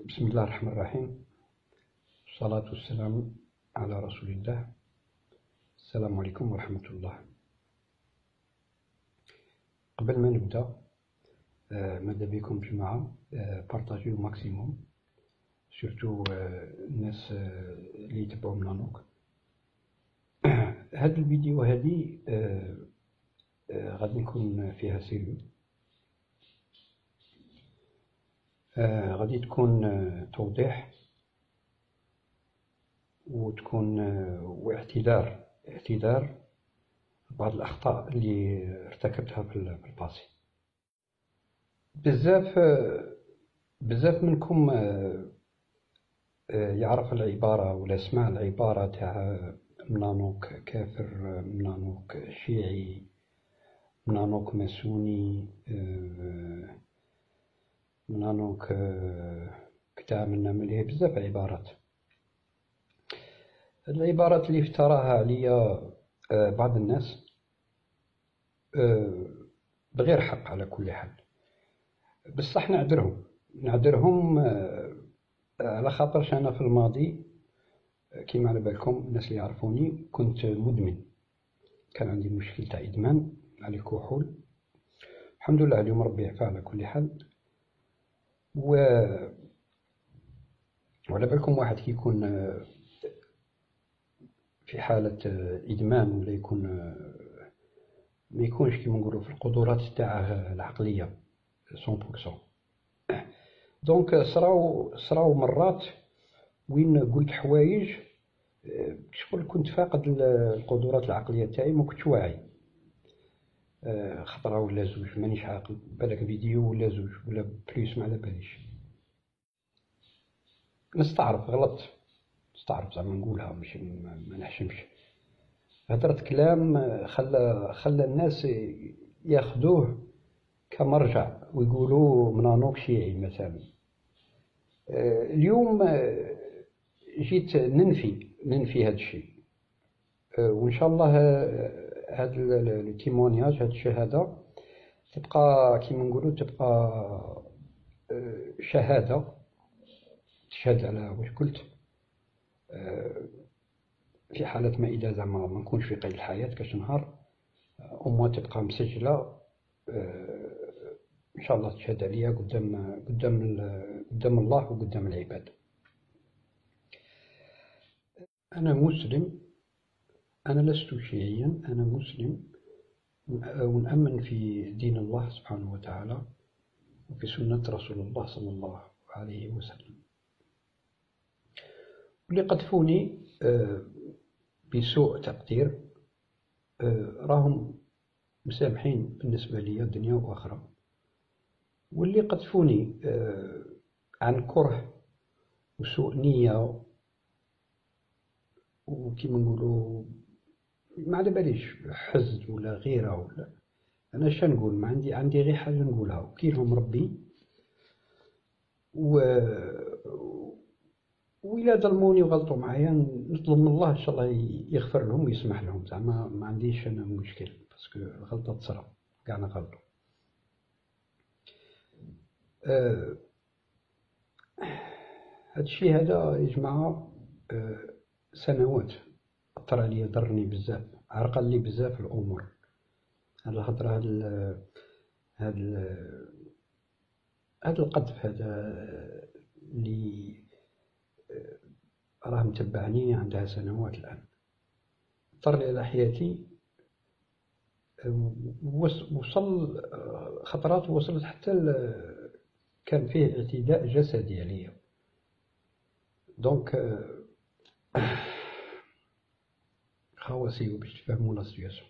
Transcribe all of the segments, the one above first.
بسم الله الرحمن الرحيم، والصلاة والسلام على رسول الله. السلام عليكم ورحمة الله. قبل ما نبدأ ماذا بكم جماعة بارطاجيو ماكسيموم سورتو الناس اللي يتبعوا منانوك. هذا الفيديو هذه غادي نكون فيها سيريو، غادي تكون توضيح وتكون واعتذار بعض الأخطاء اللي ارتكبتها في الباسي. بزاف منكم يعرف العبارة ولا سمع العبارة تاع منانوك كافر، منانوك شيعي، منانوك ماسوني، منانوك كدا منا بزاف عبارات. العبارات اللي افتراها عليا بعض الناس بغير حق على كل حال، بصح نعذرهم على خاطرش انا في الماضي كيما على بالكم الناس اللي يعرفوني كنت مدمن، كان عندي مشكل تاع ادمان على الكحول. الحمد لله اليوم ربي يعفى على كل حال. وعلى بالكم واحد كي يكون في حالة إدمان ولا يكون ما يكونش كيما نقولوا في القدرات تاعه العقلية 100%. دونك صراو مرات وين قلت حوايج شغل كنت فاقد القدرات العقلية تاعي، ما كنتش واعي. خطرة ولا زوج مانيش عاقل، بالك فيديو ولا زوج ولا بليس ما على باليش. نستعرف غلط، زعما نقولها مش ما نحشمش. هدرت كلام خلى الناس ياخذوه كمرجع ويقولوا منانوك شيعي مثلا. اليوم جيت ننفي هذا الشيء، وان شاء الله هذا التيمونياج، هذه الشهاده تبقى كيما نقولوا تبقى شهاده تشهد على واش قلت، في حالة ما إذا زعما ما نكونش في قيد الحياة كاش نهار أمها تبقى مسجلة، إن شاء الله تشهد عليها قدام الله وقدام العباد. أنا مسلم، أنا لست شيعيا، أنا مسلم ونؤمن في دين الله سبحانه وتعالى وفي سنة رسول الله صلى الله عليه وسلم. واللي قذفوني بسوء تقدير راهم مسامحين بالنسبة لي الدنيا وأخرى، واللي قذفوني عن كره وسوء نية وكيما نقولوا ما على باليش حزن ولا غيرة ولا أنا شنقول، ما عندي غير حاجة نقولها وكيلهم ربي. وإلا ظلموني وغلطوا معايا نطلب من الله إن شاء الله يغفر لهم ويسمح لهم، زعما ما عنديش أنا مشكل، باسكو الغلطة تصرا كاع نغلطوا. هاد الشيء هذا يا جماعة سنوات أثر عليا، ضرني بزاف، عرقل لي بزاف الأمور. هاد الخطرة هاد القذف هذا اللي راه متبعني عندها سنوات الآن، اثر لي على حياتي. وصل خطرات وصلت حتى كان فيه اعتداء جسدي عليا. دونك خواسيو باش تفهموا لا سيتواسيون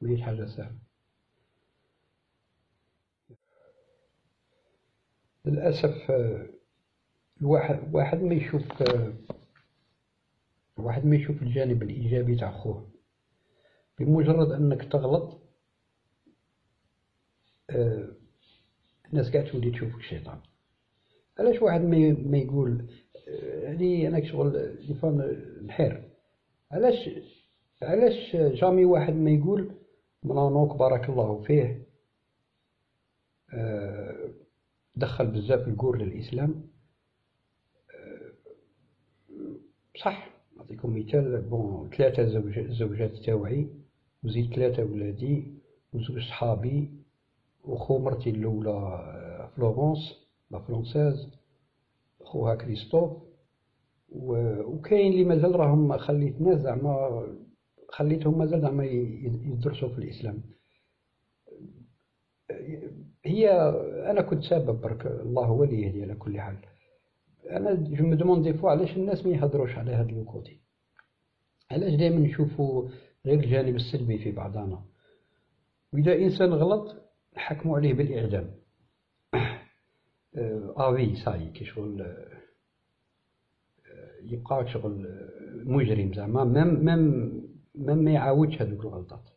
ماهيش حاجة سهلة. للأسف واحد ما يشوف الجانب الإيجابي تاع خوه. بمجرد أنك تغلط الناس قاعد تولي تشوفك شيطان. علاش واحد ما يقول هذه أنا شغل يفهم الحير؟ علاش جامي واحد ما يقول منانوك بارك الله فيه دخل بزاف القور للإسلام، بصح نعطيكم مثال، بون 3 زوجات تاوعي، وزيد 3 ولادي، وزوج صحابي، وخو مرتي الأولى فلورونس لا فرونساز، خوها كريستوف، وكاين اللي مازال راهم خليت ناس زعما خليتهم مازال زعما يدرسوا في الإسلام. هي أنا كنت سبب برك، الله هو اللي يهدي على كل حال. أنا جو مو دوموند دي فوا علاش الناس ما يهضروش على هاد لو كوتي، علاش دايما نشوفوا غير الجانب السلبي في بعضنا، وإذا إنسان غلط نحكموا عليه بالإعدام. وي صاي كي شغل يبقى شغل مجرم زعما، ميم ما يعاودش هذوك الغلطات.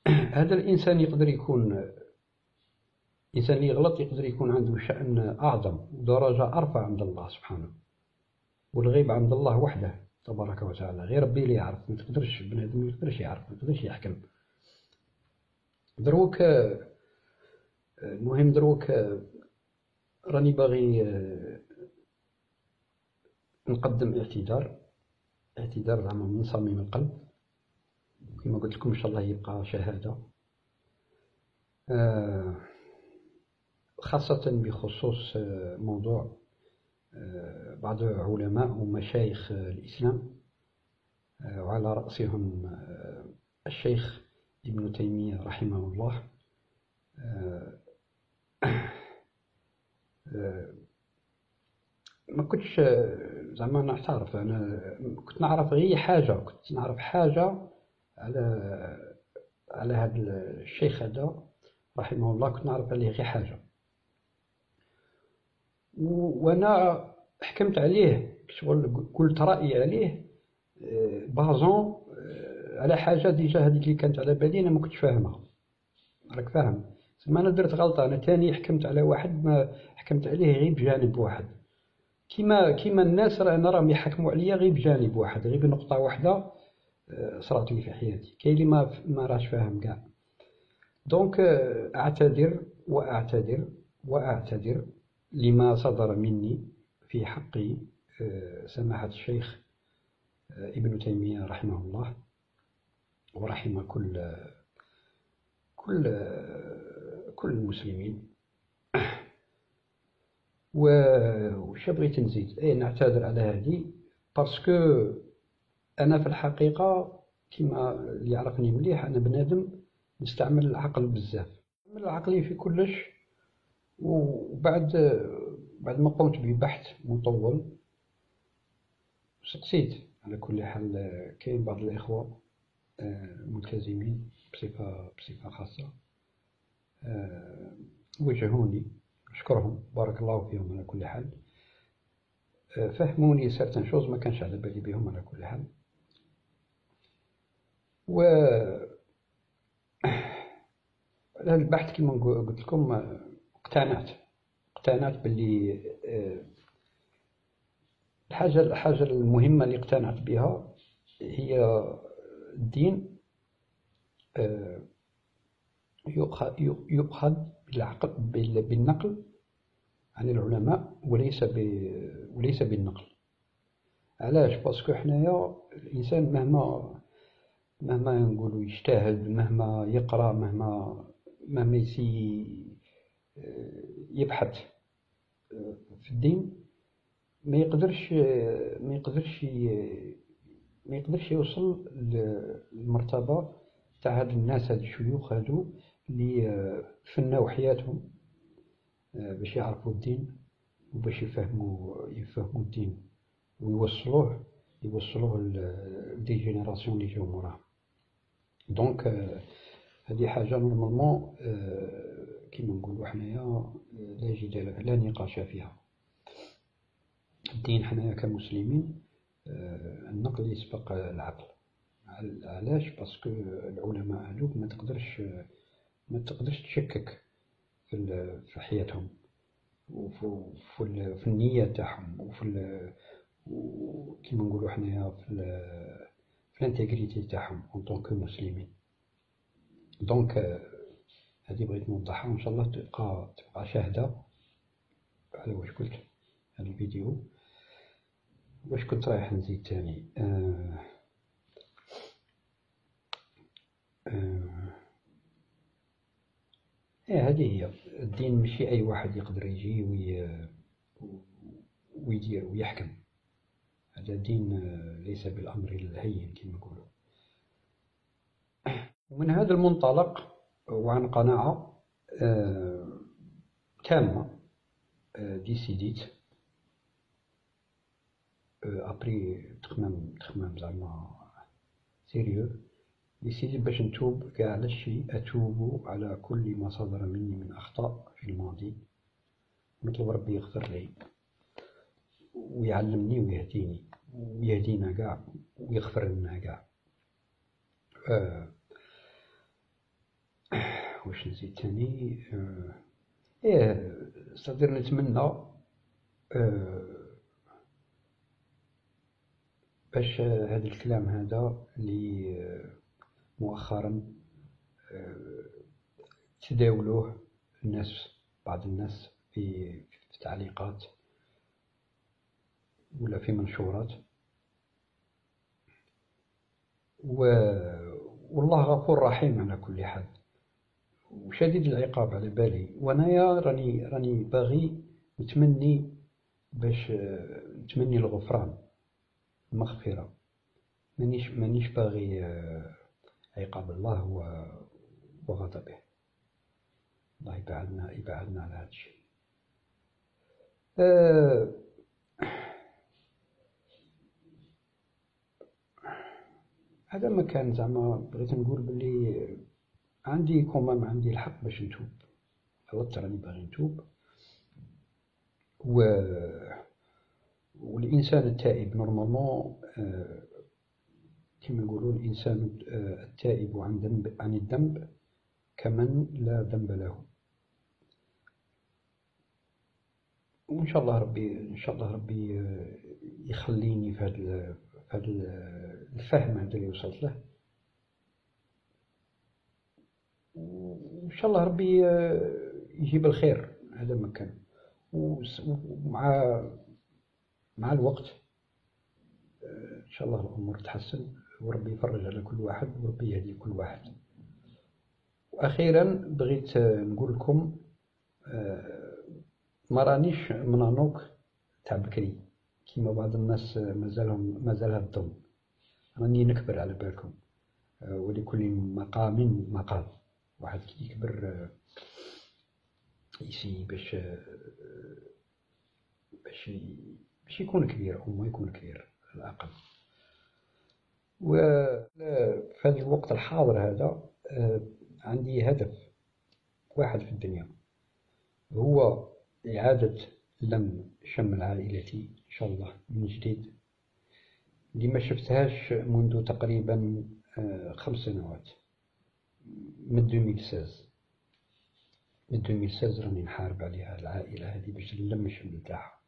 هذا الإنسان يقدر يكون الإنسان اللي يغلط يقدر يكون عنده شأن أعظم ودرجة أرفع عند الله سبحانه، والغيب عند الله وحده تبارك وتعالى، غير ربي اللي يعرف. ما تقدرش بنادم ما يقدرش يعرف، ما يقدرش يحكم. دروك المهم دروك راني باغي نقدم اعتذار زعما من صميم القلب، كما قلت لكم إن شاء الله يبقى شهادة، خاصة بخصوص موضوع بعض علماء ومشايخ الإسلام، وعلى رأسهم الشيخ ابن تيمية رحمه الله. ما كنتش زعما نعترف، أنا كنت نعرف غير حاجة، كنت نعرف حاجة على هذا الشيخ هذا رحمه الله، كنت نعرف عليه غير حاجة، وأنا حكمت عليه شغل، قلت رأيي عليه بازون على حاجة ديجا هذيك اللي كانت على بالي أنا ما كنتش فاهمها، راك فاهم. تسمى أنا درت غلطة، أنا تاني حكمت على واحد ما حكمت عليه غير بجانب واحد، كيما الناس أنا راهم يحكموا عليا غير بجانب واحد، غير بنقطة واحدة صرات لي في حياتي. كاين اللي ما راش فاهم كاع. دونك أعتذر وأعتذر لما صدر مني في حق سماحة الشيخ ابن تيمية رحمه الله، ورحم كل المسلمين. وش بغيت نزيد؟ نعتذر على هذه باسكو أنا في الحقيقة كما اللي يعرفني مليح، أنا بنادم نستعمل العقل بزاف، نستعمل عقلي في كلش. وبعد ما قمت ببحث مطول سقسيت على كل حال، كاين بعض الإخوة ملتزمين بصفة خاصة وجهوني، أشكرهم بارك الله فيهم على كل حال، فهموني سيرتان شوز ما كانش على بالي بهم على كل حال. و البحث كما قلت لكم اقتنعت باللي الحاجة المهمة اللي اقتنعت بها هي الدين يؤخذ بالنقل عن العلماء وليس بالنقل. علاش؟ باسكو حنايا الإنسان مهما نقولوا يجتهد، مهما يقرأ، مهما يبحث في الدين، ما يقدرش يوصل للمرتبة تاع هاد الناس، هاد الشيوخ هادو اللي فناو حياتهم باش يعرفوا الدين وباش يفهموا الدين ويوصلوه لدي جينيراسيون اللي جاو موراهم. دونك هذه حاجة نورمالمون كيما نقولوا حنايا لا جدال لا نقاش فيها. الدين حنايا كمسلمين النقل يسبق العقل. علاش؟ باسكو العلماء هذوك ما تقدرش تشكك في حياتهم وفي النية تاعهم كيما نقولوا حنايا في الانتيغريتي تاعهم اون طونك مسلمين. دونك هذه بغيت نوضحها، وان شاء الله تبقى شاهدة على واش قلت هذا الفيديو. واش كنت رايح نزيد تاني؟ هذه هي الدين. ماشي أي واحد يقدر يجي ويدير ويحكم. هذا دين ليس بالأمر الهين كما يقولوا. ومن هذا المنطلق وعن قناعة تامة ديسيديت أبري تخمام زعما سيريو، ديسيديت باش نتوب كاع على الشيء، أتوب على كل ما صدر مني من أخطاء في الماضي، نطلب ربي يغفر لي ويعلمني ويهديني ويهدينا كاع ويغفر لنا كاع. واش نزيد تاني؟ صدر نتمنى باش هذا الكلام هذا اللي مؤخرا تداولوه الناس، بعض الناس في تعليقات ولا في منشورات، والله غفور رحيم على كل حال وشديد العقاب على بالي. وانايا راني باغي نتمني باش نتمني الغفران، المغفرة. مانيش باغي عقاب الله وغضبه. الله يبعدنا على هذا الشيء. هذا ما كان زعما بغيت نقول باللي عندي كومام عندي الحق باش نتوب. عودت راني باغي نتوب. والإنسان التائب نورمالمون كما نقولوا الإنسان التائب عن الذنب كمن لا ذنب له. وإن شاء الله ربي يخليني في هذا الفهم هذا اللي وصلت له، وإن شاء الله ربي يجيب الخير. هذا ما كان. ومع الوقت إن شاء الله الأمور تحسن، وربي يفرج على كل واحد وربي يهدي كل واحد. وأخيرا بغيت نقول لكم ما رانيش منانوك تاع بكري كيما بعض الناس مازالها الظن. راني نكبر على بالكم، ولكل مقام مقال. واحد كي يكبر يسي باش يكون كبير أو ما يكون كبير على الأقل. وفي هذا الوقت الحاضر هذا عندي هدف واحد في الدنيا، هو إعادة لم شمل عائلتي إن شاء الله من جديد، اللي ما شفتهاش منذ تقريبا 5 سنوات، من 2016 راني نحارب عليها العائلة هذه باش نلم الشمل تاعها.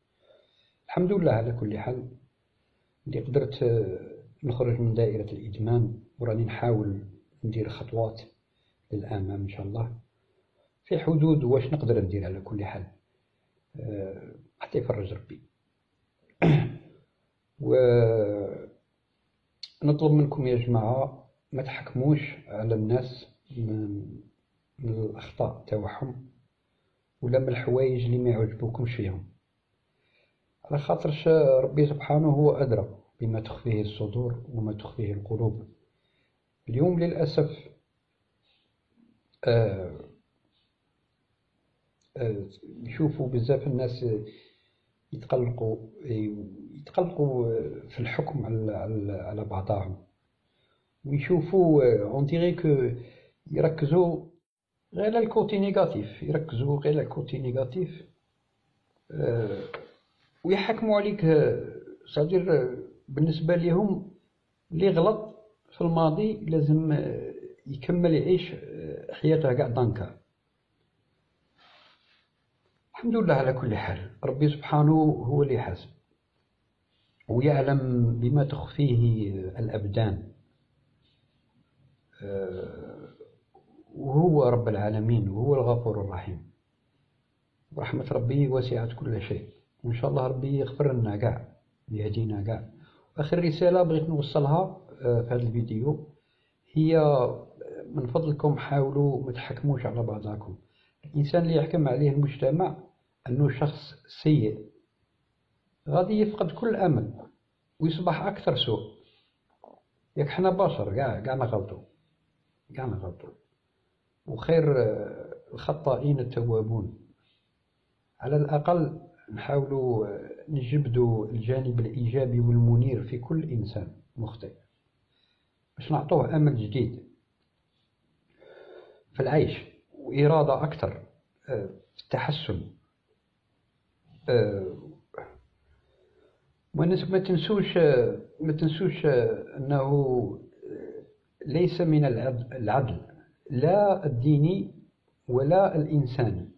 الحمد لله على كل حال اللي قدرت نخرج من دائرة الإدمان، وراني نحاول ندير خطوات للأمام إن شاء الله في حدود واش نقدر ندير على كل حال حتى يفرج ربي. ونطلب منكم يا جماعة ما تحكموش على الناس من الأخطاء تاعهم ولا من الحوايج اللي ما يعجبوكمش فيهم، على خاطرش ربي سبحانه هو أدرى بما تخفيه الصدور وما تخفيه القلوب. اليوم للأسف يشوفوا بزاف الناس يتقلقوا في الحكم على بعضهم، ويشوفوا اون ديغي كو يركزوا غير على الكوتي نيجاتيف، ويحكموا عليك. صدير بالنسبة لهم اللي غلط في الماضي لازم يكمل يعيش حياته قاع ضنكا. الحمد لله على كل حال، ربي سبحانه هو اللي يحاسب ويعلم بما تخفيه الأبدان، وهو رب العالمين وهو الغفور الرحيم. ورحمة ربي وسعت كل شيء، وإن شاء الله ربي يغفر لنا كاع اللي هدينا كاع. آخر رسالة بغيت نوصلها في هذا الفيديو هي من فضلكم حاولوا ما تحكموش على بعضكم. الإنسان اللي يحكم عليه المجتمع أنه شخص سيء غادي يفقد كل أمل ويصبح أكثر سوء. ياك حنا بشر كاع نغلطوا وخير الخطائين التوابون. على الأقل نحاولوا نجبدوا الجانب الإيجابي والمنير في كل إنسان مخطئ باش نعطوه أمل جديد في العيش وإرادة أكثر في التحسن. ما تنسوش أنه ليس من العدل لا الديني ولا الإنساني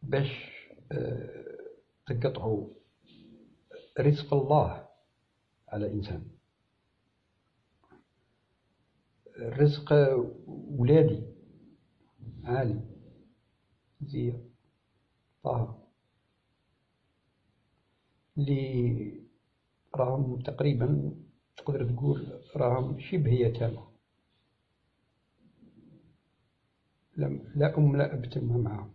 باش تقطعوا رزق الله على إنسان. الرزق ولادي علي زيا طه اللي راهم تقريبا تقدر تقول راهم شبه يتامى، لا أم لا أب تما معاهم.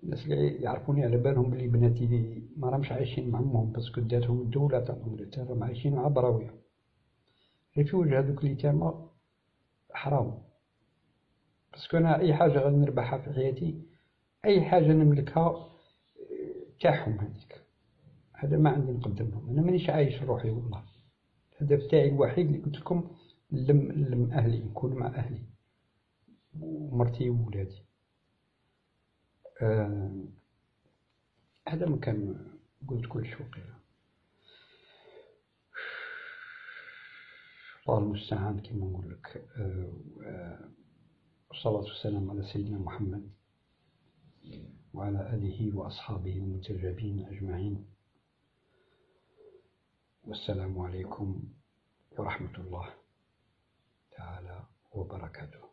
الناس اللي يعرفوني على بالهم بلي بناتي ما راهمش عايشين مع امهم باسكو داتهم الدولة تعطيهم اليتامى، راهم عايشين مع براوية. في وجه هذوك اليتامى حرام، باسكو أنا أي حاجة غادي نربحها في حياتي، أي حاجة نملكها تاعهم هذيك، هذا ما عندي نقدم لهم. أنا مانيش عايش روحي والله. الهدف تاعي الوحيد اللي قلت لكم نلم أهلي، نكون مع أهلي ومرتي وولادي. هذا ما كان قلت كل شيء وقيل. الله المستعان كما نقول لك. والصلاة والسلام على سيدنا محمد وعلى آله وأصحابه المتجابين أجمعين. والسلام عليكم ورحمة الله تعالى وبركاته.